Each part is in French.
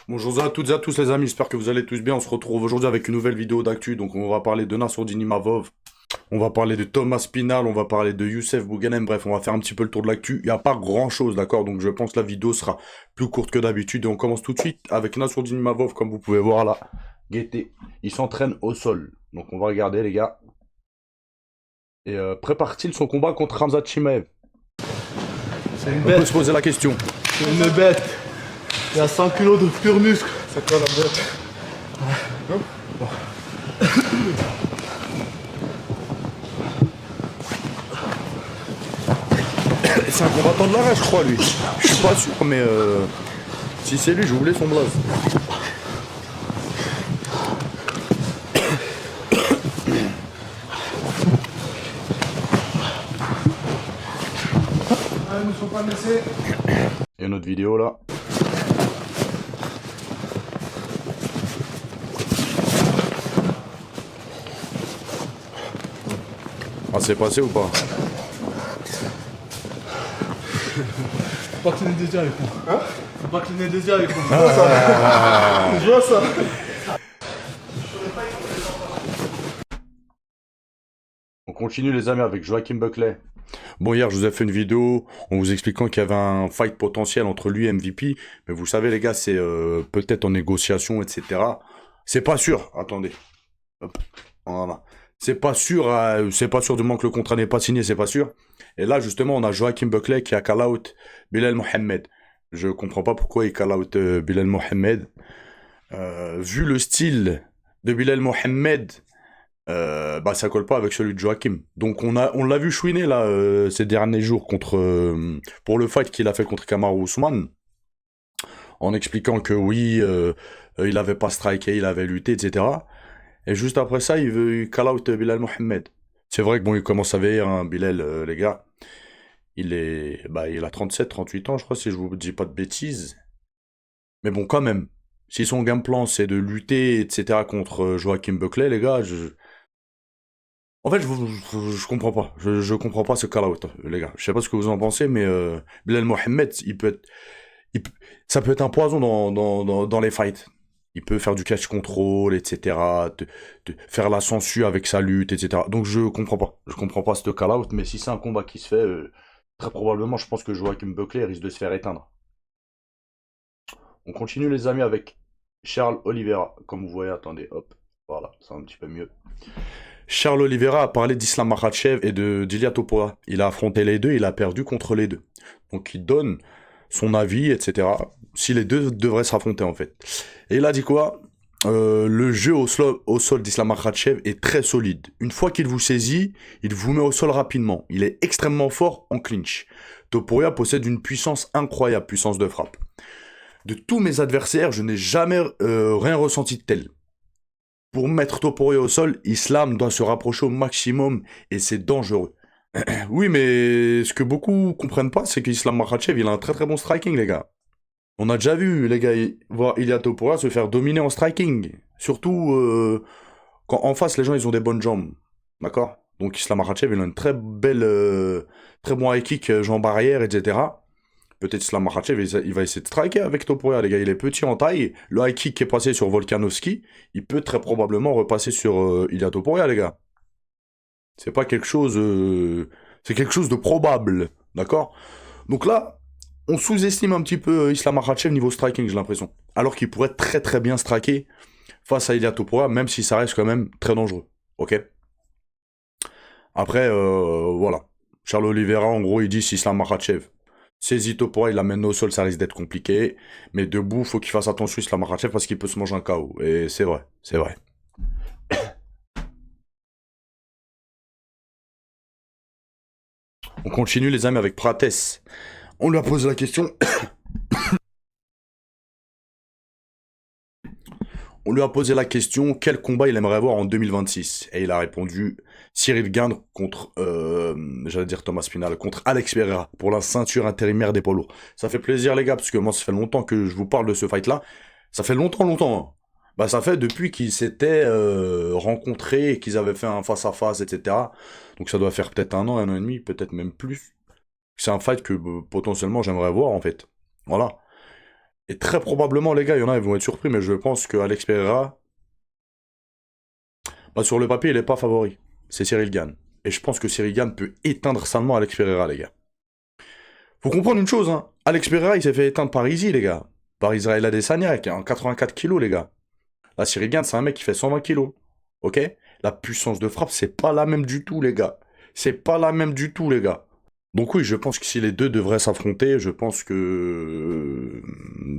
Bonjour à toutes et à tous les amis, j'espère que vous allez tous bien. On se retrouve aujourd'hui avec une nouvelle vidéo d'actu. Donc on va parler de Nassourdine Imavov, on va parler de Thomas Spinal, on va parler de Youssef Bouganem. Bref, on va faire un petit peu le tour de l'actu. Il n'y a pas grand chose, d'accord? Donc je pense que la vidéo sera plus courte que d'habitude. Et on commence tout de suite avec Nassourdine Imavov, comme vous pouvez voir là. Guettez, il s'entraîne au sol. Donc on va regarder les gars. Et prépare-t-il son combat contre Khamzat Chimaev? C'est une On peut bête, se poser la question. c'est une bête. Il y a 100 kilos de pur muscle. C'est quoi la bête? C'est un combattant de l'arrêt, je crois, lui. Je suis pas sûr, mais si c'est lui, je voulais son blaze. Ah, ils ne sont pas laissés. Et notre vidéo là. Ah, c'est passé ou pas? Faut pas cligner des yeux avec moi. Hein? Faut pas cligner des yeux avec moi. Je vois ça. Je vois ça. On continue les amis avec Joachim Buckley. Bon, hier je vous ai fait une vidéo en vous expliquant qu'il y avait un fight potentiel entre lui et MVP. Mais vous savez les gars, c'est peut-être en négociation, etc. C'est pas sûr. Attendez. Hop. Voilà. C'est pas sûr du moment que le contrat n'est pas signé, c'est pas sûr. Et là justement, on a Joachim Buckley qui a call out Bilal Mohamed. Je comprends pas pourquoi il call out Bilal Mohamed. Vu le style de Bilal Mohamed, bah ça colle pas avec celui de Joachim. Donc on l'a vu chouiner là ces derniers jours contre pour le fight qu'il a fait contre Kamaru Usman, en expliquant que oui il avait pas striké, il avait lutté, etc. Et juste après ça, il veut call out Bilal Mohamed. C'est vrai que bon, il commence à vieillir, hein, Bilal, les gars. Il a 37, 38 ans, je crois, si je vous dis pas de bêtises. Mais bon, quand même. Si son game plan, c'est de lutter, etc., contre Joachim Buckley, les gars, en fait, je comprends pas. Je comprends pas ce call-out, les gars. Je sais pas ce que vous en pensez, mais Bilal Mohamed, il peut- ça peut être un poison dans les fights. Il peut faire du catch control, etc. Faire la censure avec sa lutte, etc. Donc je comprends pas. Je comprends pas ce call-out, mais si c'est un combat qui se fait, très probablement, je pense que Joachim Buckley risque de se faire éteindre. On continue les amis avec Charles Oliveira. Comme vous voyez, attendez, hop. Voilà, c'est un petit peu mieux. Charles Oliveira a parlé d'Islam Makhachev et de d'Ilia Topuria. Il a affronté les deux, il a perdu contre les deux. Donc il donne son avis, etc. Si les deux devraient s'affronter en fait. Et il a dit quoi? Le jeu au sol d'Islam Makhachev est très solide. Une fois qu'il vous saisit, il vous met au sol rapidement. Il est extrêmement fort en clinch. Topuria possède une puissance incroyable, puissance de frappe. De tous mes adversaires, je n'ai jamais rien ressenti de tel. Pour mettre Topuria au sol, Islam doit se rapprocher au maximum et c'est dangereux. Oui, mais ce que beaucoup comprennent pas, c'est qu'Islam Makhachev, il a un très très bon striking, les gars. On a déjà vu, les gars, voir Ilia Topuria se faire dominer en striking. Surtout quand en face, les gens, ils ont des bonnes jambes. D'accord? Donc Islam Makhachev, il a une très belle, très bon high kick, jambe arrière, etc. Peut-être Islam Makhachev, il va essayer de striker avec Topuria, les gars. Il est petit en taille. Le high kick qui est passé sur Volkanovski, il peut très probablement repasser sur Ilia Topuria, les gars. C'est pas quelque chose... c'est quelque chose de probable, d'accord? Donc là, on sous-estime un petit peu Islam Makhachev niveau striking, j'ai l'impression. Alors qu'il pourrait très très bien striker face à Ilia Topuria, même si ça reste quand même très dangereux, ok? Après, voilà. Charles Oliveira, en gros, il dit si Islam Makhachev saisit Topuria, il l'amène au sol, ça risque d'être compliqué. Mais debout, faut qu'il fasse attention Islam Makhachev parce qu'il peut se manger un KO. Et c'est vrai, c'est vrai. On continue les amis avec Prates. On lui a posé la question. On lui a posé la question quel combat il aimerait voir en 2026. Et il a répondu Cyril Gane contre, j'allais dire Thomas Spinal, contre Alex Pereira pour la ceinture intérimaire des poids lourds. Ça fait plaisir les gars, parce que moi ça fait longtemps que je vous parle de ce fight-là. Ça fait longtemps, longtemps. Hein. Bah ça fait depuis qu'ils s'étaient rencontrés et qu'ils avaient fait un face-à-face, etc. Donc ça doit faire peut-être un an et demi, peut-être même plus. C'est un fight que potentiellement j'aimerais voir en fait. Voilà. Et très probablement, les gars, il y en a, ils vont être surpris, mais je pense que Alex Pereira, bah, sur le papier, il est pas favori. C'est Cyril Gane. Et je pense que Cyril Gane peut éteindre salement Alex Pereira, les gars. Faut comprendre une chose, hein. Alex Pereira, il s'est fait éteindre par Izzy, les gars. Par Israël Adesanya, qui est en 84 kilos, les gars. Là, Cyril Gane, c'est un mec qui fait 120 kilos. Ok? La puissance de frappe, c'est pas la même du tout, les gars. C'est pas la même du tout, les gars. Donc oui, je pense que si les deux devraient s'affronter, je pense que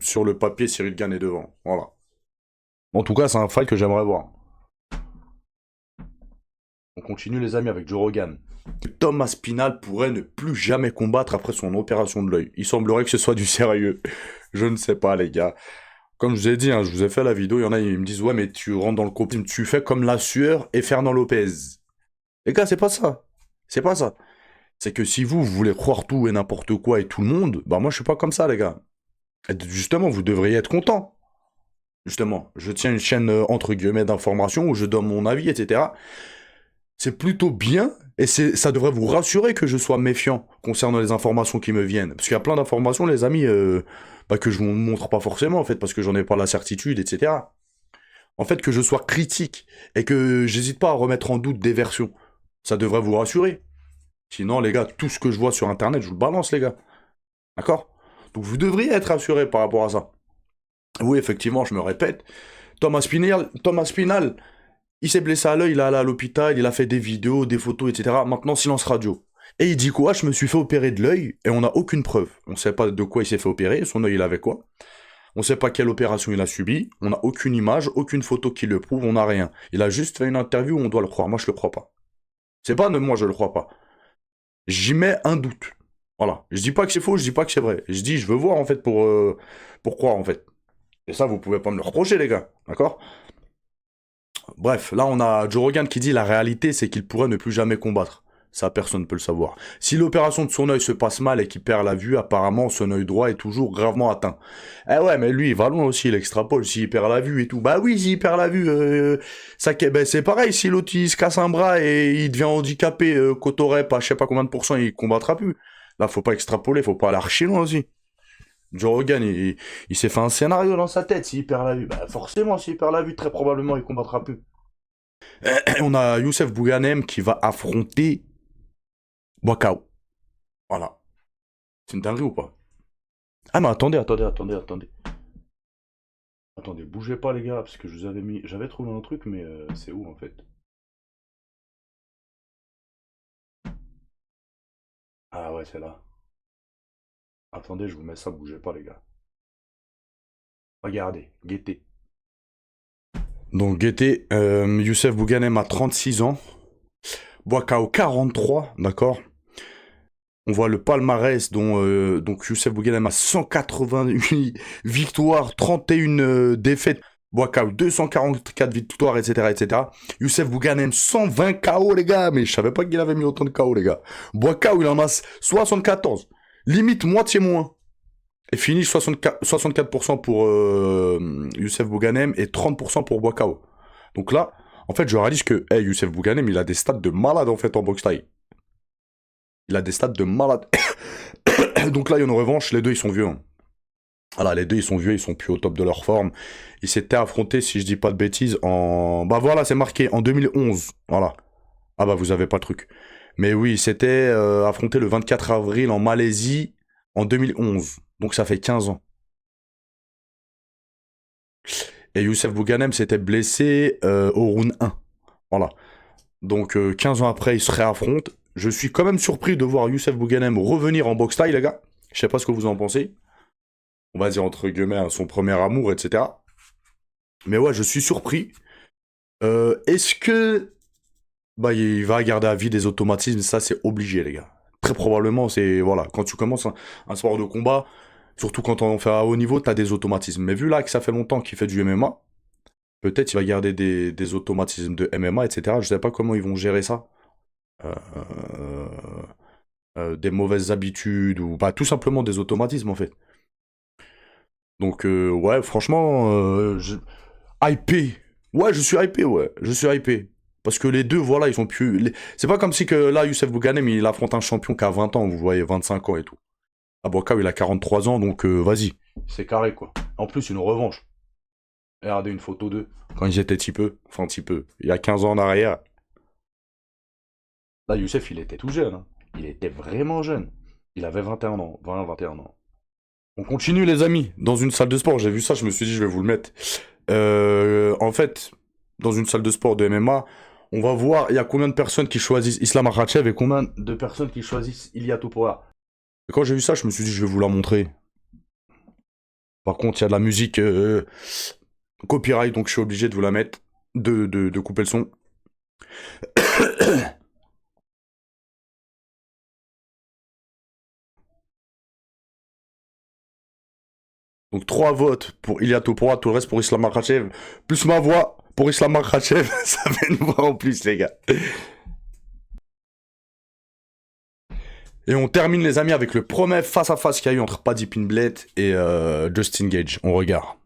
sur le papier, Cyril Gane est devant. Voilà. En tout cas, c'est un fight que j'aimerais voir. On continue les amis avec Joe Rogan. Thomas Spinal pourrait ne plus jamais combattre après son opération de l'œil. Il semblerait que ce soit du sérieux. Je ne sais pas les gars. Comme je vous ai dit, hein, je vous ai fait la vidéo, il y en a ils me disent ouais mais tu rentres dans le costume, tu fais comme La Sueur et Fernand Lopez. Les gars, c'est pas ça. C'est pas ça. C'est que si vous voulez croire tout et n'importe quoi et tout le monde, bah moi je suis pas comme ça les gars. Et justement, vous devriez être content. Justement, je tiens une chaîne entre guillemets d'information où je donne mon avis, etc. C'est plutôt bien, et ça devrait vous rassurer que je sois méfiant concernant les informations qui me viennent. Parce qu'il y a plein d'informations, les amis, bah, que je vous montre pas forcément, en fait, parce que j'en ai pas la certitude, etc. En fait, que je sois critique, et que j'hésite pas à remettre en doute des versions. Ça devrait vous rassurer. Sinon, les gars, tout ce que je vois sur Internet, je vous le balance, les gars. D'accord? Donc vous devriez être rassurés par rapport à ça. Oui, effectivement, je me répète. Thomas Spinal, il s'est blessé à l'œil, il est allé à l'hôpital, il a fait des vidéos, des photos, etc. Maintenant, silence radio. Et il dit quoi? Je me suis fait opérer de l'œil et on n'a aucune preuve. On sait pas de quoi il s'est fait opérer, son œil il avait quoi. On sait pas quelle opération il a subi, on n'a aucune image, aucune photo qui le prouve, on n'a rien. Il a juste fait une interview où on doit le croire. Moi, je le crois pas. C'est pas de moi, je le crois pas. J'y mets un doute. Voilà. Je dis pas que c'est faux, je dis pas que c'est vrai. Je dis, je veux voir en fait pour croire en fait. Et ça, vous pouvez pas me le reprocher, les gars. D'accord? Bref, là on a Joe Rogan qui dit la réalité c'est qu'il pourrait ne plus jamais combattre. Ça, personne ne peut le savoir. Si l'opération de son œil se passe mal et qu'il perd la vue, apparemment son œil droit est toujours gravement atteint. Eh ouais, mais lui, il va loin aussi, il extrapole, s'il perd la vue et tout. Bah oui, s'il perd la vue, ben, c'est pareil, si l'autre il se casse un bras et il devient handicapé, Cotorep à je sais pas combien de pourcents, il combattra plus. Là, faut pas extrapoler, faut pas aller archi loin aussi. Joe Rogan, il s'est fait un scénario dans sa tête, s'il perd la vue. Bah forcément, s'il perd la vue, très probablement, il combattra plus. On a Youssef Bouganem qui va affronter Boakao. Voilà. C'est une dinguerie ou pas? Ah mais attendez. Attendez, bougez pas les gars, parce que je vous avais mis... J'avais trouvé un truc, mais c'est où en fait? Ah ouais, c'est là. Attendez, je vous mets ça, bougez pas les gars. Regardez, guettez. Donc guettez, Youssef Bouganem a 36 ans. Boakao 43, d'accord? On voit le palmarès dont donc Youssef Bouganem a 188 victoires, 31 défaites. Boakao 244 victoires, etc., etc. Youssef Bouganem 120 KO les gars, mais je savais pas qu'il avait mis autant de KO les gars. Boakao il en a 74, limite moitié moins. Et fini 64% pour Youssef Bouganem et 30% pour Boakao. Donc là, en fait, je réalise que Youssef Bouganem, il a des stats de malade en fait en boxe taille. Il a des stats de malade. Donc là, il y a une revanche, les deux ils sont vieux. Hein. Voilà, les deux ils sont vieux, ils sont plus au top de leur forme. Ils s'étaient affrontés, si je dis pas de bêtises, en... Bah voilà, c'est marqué, en 2011. Voilà. Ah bah vous avez pas le truc. Mais oui, ils s'étaient affrontés le 24 avril en Malaisie en 2011. Donc ça fait 15 ans. Et Youssef Bouganem s'était blessé au round 1. Voilà. Donc 15 ans après, ils se réaffrontent. Je suis quand même surpris de voir Youssef Bouganem revenir en boxe taille, les gars. Je sais pas ce que vous en pensez. On va dire entre guillemets hein, son premier amour, etc. Mais ouais, je suis surpris. Est-ce que bah il va garder à vie des automatismes? Ça, c'est obligé, les gars. Très probablement, c'est voilà, quand tu commences un sport de combat, surtout quand on fait à haut niveau, t'as des automatismes. Mais vu là que ça fait longtemps qu'il fait du MMA, peut-être il va garder des automatismes de MMA, etc. Je sais pas comment ils vont gérer ça. Euh, des mauvaises habitudes ou bah tout simplement des automatismes en fait. Donc ouais, franchement, hypé. Ouais, je suis hypé, ouais, je suis hypé. Parce que les deux, voilà, ils sont plus... C'est pas comme si que là, Youssef Bouganem, il affronte un champion qui a 20 ans, vous voyez, 25 ans et tout. Abouakab, il a 43 ans, donc vas-y. C'est carré, quoi. En plus, une revanche. Regardez une photo d'eux. Quand ils étaient petit peu, il y a 15 ans en arrière. Là, Youssef, il était tout jeune. Hein. Il était vraiment jeune. Il avait 21 ans, 20, 21 ans. On continue, les amis, dans une salle de sport. J'ai vu ça, je me suis dit, je vais vous le mettre. En fait, dans une salle de sport de MMA, on va voir, il y a combien de personnes qui choisissent Islam Makhachev et combien de personnes qui choisissent Ilia Topuria. Et quand j'ai vu ça, je me suis dit, je vais vous la montrer. Par contre, il y a de la musique copyright, donc je suis obligé de vous la mettre, de couper le son. Donc 3 votes pour Ilia Topuria, tout le reste pour Islam Makhachev, plus ma voix pour Islam Makhachev, ça fait une voix en plus, les gars. Et on termine, les amis, avec le premier face-à-face qu'il y a eu entre Paddy Pimblett et Justin Gage. On regarde.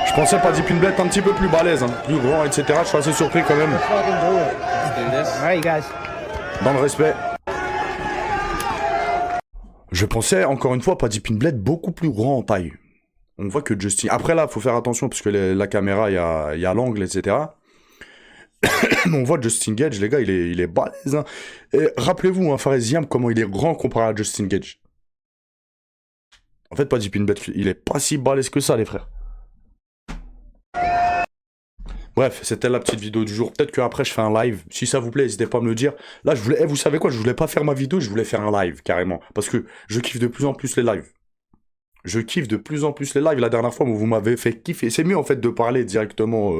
Je pensais Paddy Pimblett un petit peu plus balèze, hein, plus grand, etc. Je suis assez surpris quand même. Dans le respect. Je pensais, encore une fois, Paddy Pimblett beaucoup plus grand en taille. On voit que Justin... Après là, faut faire attention, parce que la caméra, il y a l'angle, etc. Mais on voit Justin Gage, les gars, il est balèze. Hein. Et rappelez-vous, hein, Fares Ziam, comment il est grand comparé à Justin Gage. En fait, Paddy Pimblett, il est pas si balèze que ça, les frères. Bref, c'était la petite vidéo du jour. Peut-être qu'après, je fais un live. Si ça vous plaît, n'hésitez pas à me le dire. Là, je voulais... vous savez quoi? Je voulais pas faire ma vidéo, je voulais faire un live, carrément. Parce que je kiffe de plus en plus les lives. Je kiffe de plus en plus les lives. La dernière fois, vous m'avez fait kiffer. C'est mieux, en fait, de parler directement.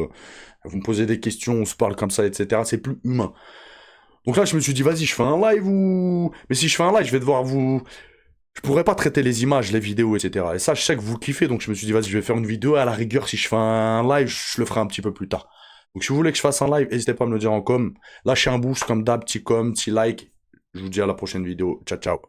Vous me posez des questions, on se parle comme ça, etc. C'est plus humain. Donc là, je me suis dit, vas-y, je fais un live ou... Mais si je fais un live, je vais devoir vous... Je pourrais pas traiter les images, les vidéos, etc. Et ça, je sais que vous kiffez, donc je me suis dit, vas-y, je vais faire une vidéo. À la rigueur, si je fais un live, je le ferai un petit peu plus tard. Donc si vous voulez que je fasse un live, n'hésitez pas à me le dire en com. Lâchez un boost comme d'hab, petit like. Je vous dis à la prochaine vidéo. Ciao, ciao.